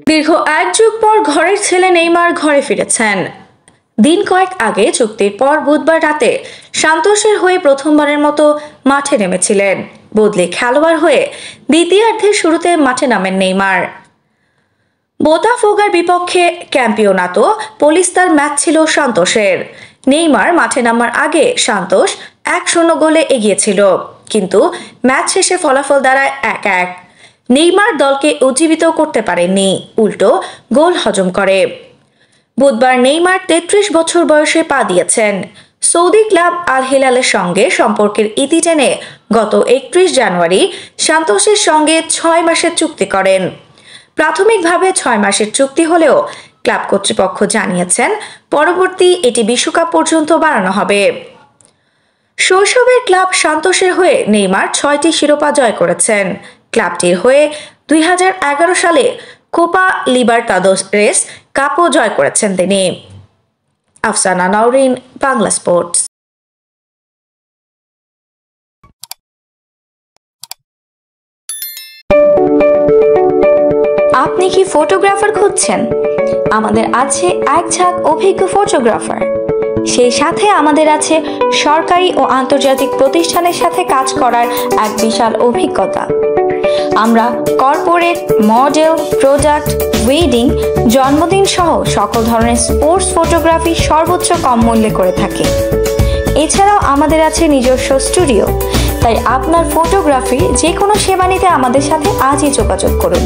দীর্ঘ এক যুগ পর ঘরের ছেলে নেইমার ঘরে ফিরেছেন। দিন কয়েক আগে চুক্তির পর বুধবার রাতে সান্তোসের হয়ে প্রথমবারের মতো মাঠে নেমেছিলেন। বদলি খেলোয়াড় হয়ে দ্বিতীয়ার্ধের শুরুতে মাঠে নামেন নেইমার। বোতাফোগার বিপক্ষে ক্যাম্পিওনাতো পলিস্তার ম্যাচ ছিল সান্তোসের। নেইমার মাঠে নামার আগে সান্তোস 1-0 গোলে এগিয়ে ছিল, কিন্তু ম্যাচ শেষে ফলাফল দাঁড়ায় 1-1। নেইমার দলকে উজ্জীবিত করতে পারেননি, উল্টো গোল হজম করে। বুধবার নেইমার 33 বছর বয়সে পা দিয়েছেন। সৌদি ক্লাব আল হিলালের সঙ্গে সম্পর্কের ইতি টেনে গত 31 জানুয়ারি সান্তোসের সঙ্গে 6 মাসের চুক্তি করেন। প্রাথমিকভাবে 6 মাসের চুক্তি হলেও ক্লাব কর্তৃপক্ষ জানিয়েছেন পরবর্তী এটি বিশ্বকাপ পর্যন্ত বাড়ানো হবে। শৈশবের ক্লাব সান্তোসের হয়ে নেইমার 6টি শিরোপা জয় করেছেন। ক্লাবটির হয়ে 2011 সালে কোপা লিবার্তাদোরেস কাপও জয় করেছেন তিনি। আফসানা নওরিন, বাংলা স্পোর্টস। আপনি কি ফটোগ্রাফার খুঁজছেন? আমাদের আছে এক ঝাঁক অভিজ্ঞ ফটোগ্রাফার। সেই সাথে আমাদের আছে সরকারি ও আন্তর্জাতিক প্রতিষ্ঠানের সাথে কাজ করার এক বিশাল অভিজ্ঞতা। আমরা কর্পোরেট, মডেল, প্রোডাক্ট, ওয়েডিং, জন্মদিন সহ সকল ধরনের স্পোর্টস ফটোগ্রাফি সর্বোচ্চ কম মূল্যে করে থাকি। এছাড়াও আমাদের আছে নিজস্ব স্টুডিও। তাই আপনার ফটোগ্রাফির যে কোনো সেবা নিতে আমাদের সাথে আজই যোগাযোগ করুন।